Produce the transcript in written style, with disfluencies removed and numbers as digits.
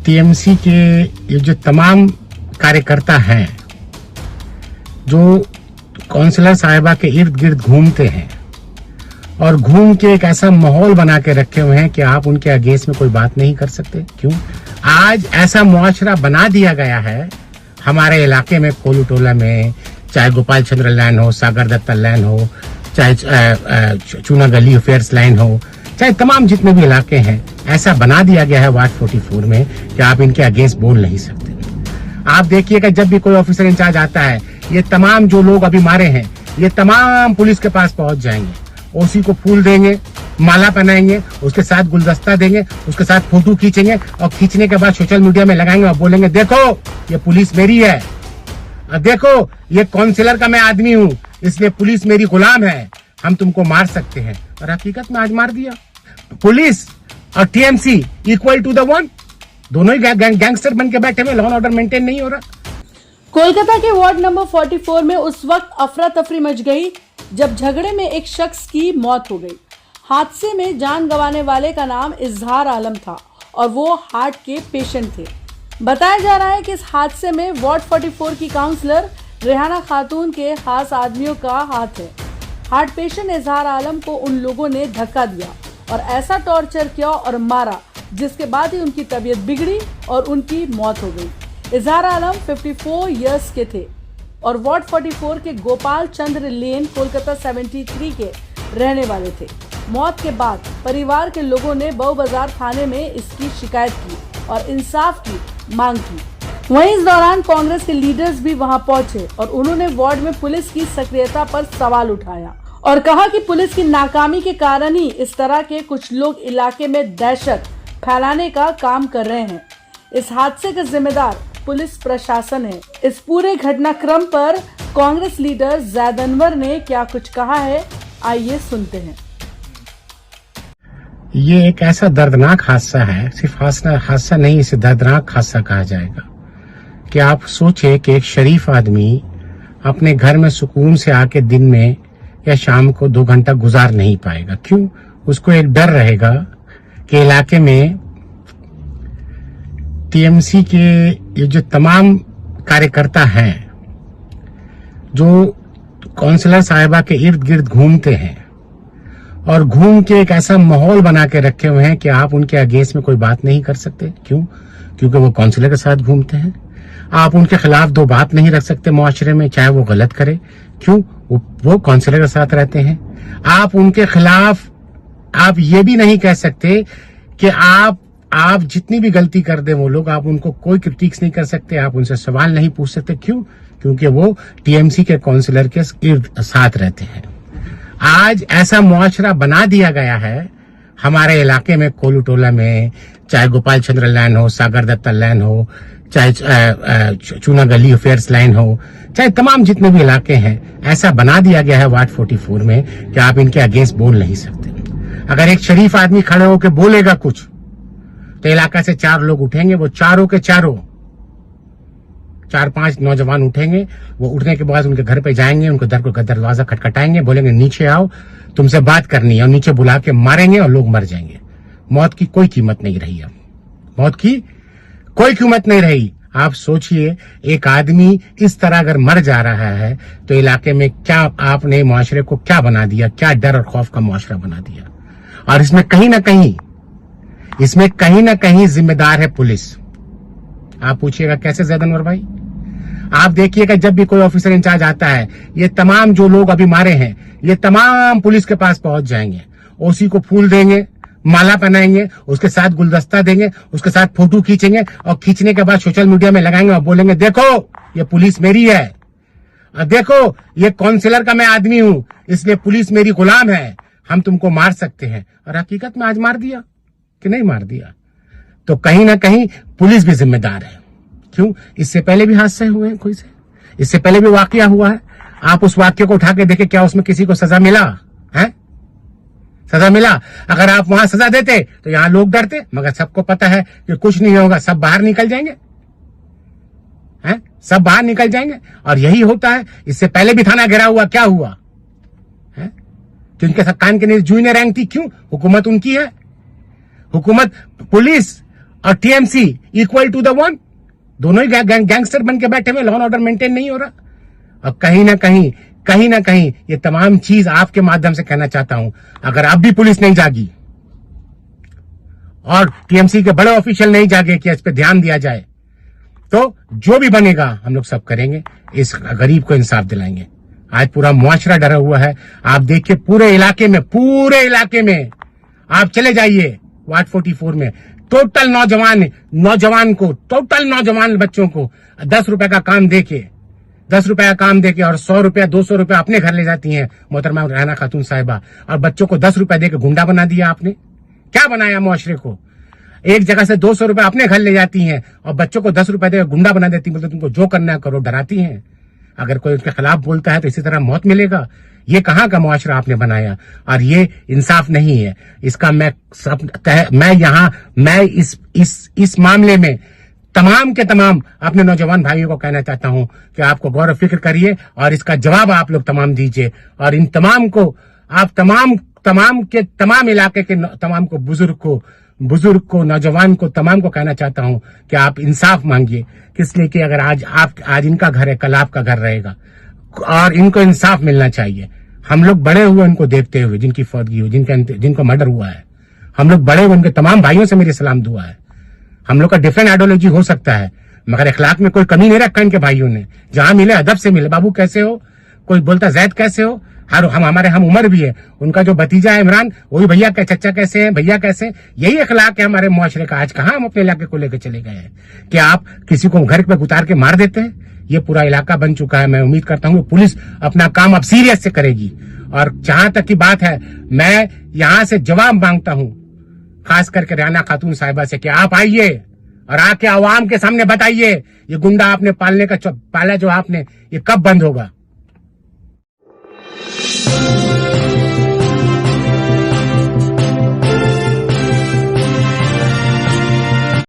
TMC के ये जो तमाम कार्यकर्ता हैं जो काउंसलर साहिबा के इर्द गिर्द घूमते हैं और घूम के एक ऐसा माहौल बना के रखे हुए हैं कि आप उनके अगेंस्ट में कोई बात नहीं कर सकते। क्यों? आज ऐसा मुआशरा बना दिया गया है हमारे इलाके में, कोलू टोला में, चाहे गोपाल चंद्र लाइन हो, सागर दत्ता लाइन हो, चाहे चूना गली अफेयर्स लाइन हो, चाहे तमाम जितने भी इलाके हैं, ऐसा बना दिया गया है वार्ड 44 में कि आप इनके अगेंस्ट बोल नहीं सकते। आप देखिएगा जब भी कोई ऑफिसर इंचार्ज आता है, ये तमाम जो लोग अभी मारे हैं, ये तमाम पुलिस के पास पहुंच जाएंगे, ओसी को फूल देंगे, माला पहनाएंगे, उसके साथ गुलदस्ता देंगे, उसके साथ फोटो खींचेंगे और खींचने के बाद सोशल मीडिया में लगाएंगे और बोलेंगे देखो ये पुलिस मेरी है, देखो ये काउंसिलर का मैं आदमी हूँ, इसलिए पुलिस मेरी गुलाम है, हम तुमको मार सकते हैं। और हकीकत में आज मार दिया। पुलिस और TMC equal to the one, दोनों ही गैंगस्टर बन के बैठे हुए, लॉ एंड ऑर्डर मेंटेन नहीं हो रहा। कोलकाता के वार्ड नंबर 44 में उस वक्त अफरा तफरी मच गई जब झगड़े में एक शख्स की मौत हो गई। हादसे में जान गंवाने वाले का नाम इजहार आलम था और वो हार्ट के पेशेंट थे। बताया जा रहा है कि इस हादसे में वार्ड 44 की काउंसलर रेहाना खातून के खास आदमियों का हाथ है। हार्ट पेशेंट इजहार आलम को उन लोगों ने धक्का दिया और ऐसा टॉर्चर किया और मारा, जिसके बाद ही उनकी तबीयत बिगड़ी और उनकी मौत हो गई। इजहार आलम 54 इयर्स के थे और वार्ड 44 के गोपाल चंद्र लेन कोलकाता 73 के रहने वाले थे। मौत के बाद परिवार के लोगों ने बऊ बाजार थाने में इसकी शिकायत की और इंसाफ की मांग की। वहीं इस दौरान कांग्रेस के लीडर्स भी वहां पहुंचे और उन्होंने वार्ड में पुलिस की सक्रियता पर सवाल उठाया और कहा कि पुलिस की नाकामी के कारण ही इस तरह के कुछ लोग इलाके में दहशत फैलाने का काम कर रहे हैं। इस हादसे का जिम्मेदार पुलिस प्रशासन है। इस पूरे घटनाक्रम पर कांग्रेस लीडर जैद अनवर ने क्या कुछ कहा है, आइए सुनते हैं। ये एक ऐसा दर्दनाक हादसा है, सिर्फ हादसा नहीं, इसे दर्दनाक हादसा कहा जाएगा कि आप सोचे कि एक शरीफ आदमी अपने घर में सुकून से आके दिन में या शाम को 2 घंटा गुजार नहीं पाएगा। क्यों? उसको एक डर रहेगा कि इलाके में टीएमसी के ये जो तमाम कार्यकर्ता हैं जो काउंसलर साहिबा के इर्द गिर्द घूमते हैं और घूम के एक ऐसा माहौल बना के रखे हुए हैं कि आप उनके अगेंस्ट में कोई बात नहीं कर सकते। क्यों? क्योंकि वो काउंसलर के साथ घूमते हैं। आप उनके खिलाफ 2 बात नहीं रख सकते मुआशरे में, चाहे वो गलत करे। क्यों? वो काउंसलर के साथ रहते हैं। आप उनके खिलाफ आप ये भी नहीं कह सकते कि आप जितनी भी गलती कर दे वो लोग, आप उनको कोई क्रिटिक्स नहीं कर सकते, आप उनसे सवाल नहीं पूछ सकते। क्यों? क्योंकि वो टीएमसी के काउंसलर के साथ रहते हैं। आज ऐसा मुआशरा बना दिया गया है हमारे इलाके में, कोलू टोला में, चाहे गोपाल चंद्र लाइन हो, सागर दत्ता लाइन हो, चाहे चूना गली अफेयर्स लाइन हो, चाहे तमाम जितने भी इलाके हैं, ऐसा बना दिया गया है वार्ड 44 में कि आप इनके अगेंस्ट बोल नहीं सकते। अगर एक शरीफ आदमी खड़े होकर बोलेगा कुछ तो इलाका से 4 लोग उठेंगे, वो चारों के चारों 4-5 नौजवान उठेंगे। वो उठने के बाद उनके घर पे जाएंगे, उनके दरवाजा खटखटाएंगे, बोलेंगे नीचे आओ, तुमसे बात करनी है, और नीचे बुला के मारेंगे और लोग मर जाएंगे। मौत की कोई कीमत नहीं रही। अब मौत की कोई कीमत नहीं रही। आप सोचिए, एक आदमी इस तरह अगर मर जा रहा है तो इलाके में क्या आपने मुआशरे को क्या बना दिया, क्या डर और खौफ का मुआशरा बना दिया। और इसमें कहीं ना कहीं जिम्मेदार है पुलिस। आप पूछिएगा कैसे जैद अनवर भाई? आप देखिएगा जब भी कोई ऑफिसर इंचार्ज आता है, ये तमाम जो लोग अभी मारे हैं, ये तमाम पुलिस के पास पहुंच जाएंगे, ओसी को फूल देंगे, माला पहनाएंगे, उसके साथ गुलदस्ता देंगे, उसके साथ फोटो खींचेंगे और खींचने के बाद सोशल मीडिया में लगाएंगे और बोलेंगे देखो ये पुलिस मेरी है, देखो ये काउंसलर का मैं आदमी हूं, इसलिए पुलिस मेरी गुलाम है, हम तुमको मार सकते हैं। और हकीकत में आज मार दिया कि नहीं मार दिया? तो कहीं ना कहीं पुलिस भी जिम्मेदार है। क्यों? इससे पहले भी हादसे हुए हैं, कोई से इससे पहले भी वाकया हुआ है। आप उस वाक्य को उठा के देखें, क्या उसमें किसी को सजा मिला है? सजा मिला? अगर आप वहां सजा देते तो यहां लोग डरते, मगर सबको पता है कि कुछ नहीं होगा, सब बाहर निकल जाएंगे, हैं? सब बाहर निकल जाएंगे। और यही होता है। इससे पहले भी थाना घेरा हुआ, क्या हुआ है? क्योंकि कान के नीचे जूनियर रैंक थी। क्यों? हुकूमत उनकी है। हुकूमत, पुलिस और TMC equal to the one. दोनों ही गैंगस्टर बन के बैठे हुए, लॉ एंड ऑर्डर मेंटेन नहीं हो रहा। और कहीं ना कहीं ये तमाम चीज आपके माध्यम से कहना चाहता हूं, अगर अब भी पुलिस नहीं जागी और टीएमसी के बड़े ऑफिशियल नहीं जागे कि इस पे ध्यान दिया जाए, तो जो भी बनेगा हम लोग सब करेंगे, इस गरीब को इंसाफ दिलाएंगे। आज पूरा मुआशरा डरा हुआ है। आप देखिए पूरे इलाके में आप चले जाइए वार्ड 44 में, टोटल नौजवान बच्चों को 10 रुपए का काम देके और 100 रुपया 200 रुपया अपने घर ले जाती हैं मोहतरमा राना खातून साहिबा, और बच्चों को 10 रुपया देके गुंडा बना दिया आपने। क्या बनाया मुआशरे को? एक जगह से 200 रुपए अपने घर ले जाती हैं और बच्चों को 10 रुपए देकर गुंडा बना देती हैं, बोलते तुमको जो करना है करो, डराती हैं। अगर कोई उसके खिलाफ बोलता है तो इसी तरह मौत मिलेगा। ये कहाँ का मुआशरा आपने बनाया? और ये इंसाफ नहीं है। इसका मैं इस मामले में तमाम के तमाम अपने नौजवान भाइयों को कहना चाहता हूं कि आपको गौर फिक्र करिए और इसका जवाब आप लोग तमाम दीजिए। और इन तमाम को आप तमाम इलाके के तमाम को बुजुर्ग को नौजवान को तमाम को कहना चाहता हूं कि आप इंसाफ मांगिए। किस लिए कि अगर आज इनका घर है, कल आपका घर रहेगा और इनको इंसाफ मिलना चाहिए। हम लोग बड़े हुए उनको देखते हुए, जिनकी फौतगी हुई, जिनको मर्डर हुआ है, हम लोग बड़े हुए उनके तमाम भाइयों से मेरी सलाम दुआ है। हम लोग का डिफरेंट आइडियोलॉजी हो सकता है, मगर इखलाक में कोई कमी नहीं रखा इनके भाइयों ने। जहां मिले अदब से मिले। बाबू कैसे हो, कोई बोलता जैद कैसे हो, हम उम्र भी है। उनका जो भतीजा है इमरान, वही भैया चचा कैसे हैं, भैया कैसे। यही अखलाक है हमारे मुआशरे का। आज कहाँ हम अपने इलाके को लेकर चले गए हैं? क्या आप किसी को घर पे उतार के मार देते हैं? ये पूरा इलाका बन चुका है। मैं उम्मीद करता हूँ पुलिस अपना काम अब सीरियस से करेगी। और जहां तक की बात है, मैं यहां से जवाब मांगता हूं खास करके राना खातून साहिबा से कि आप आइए और आके आवाम के सामने बताइए ये गुंडा आपने पाला जो आपने, ये कब बंद होगा?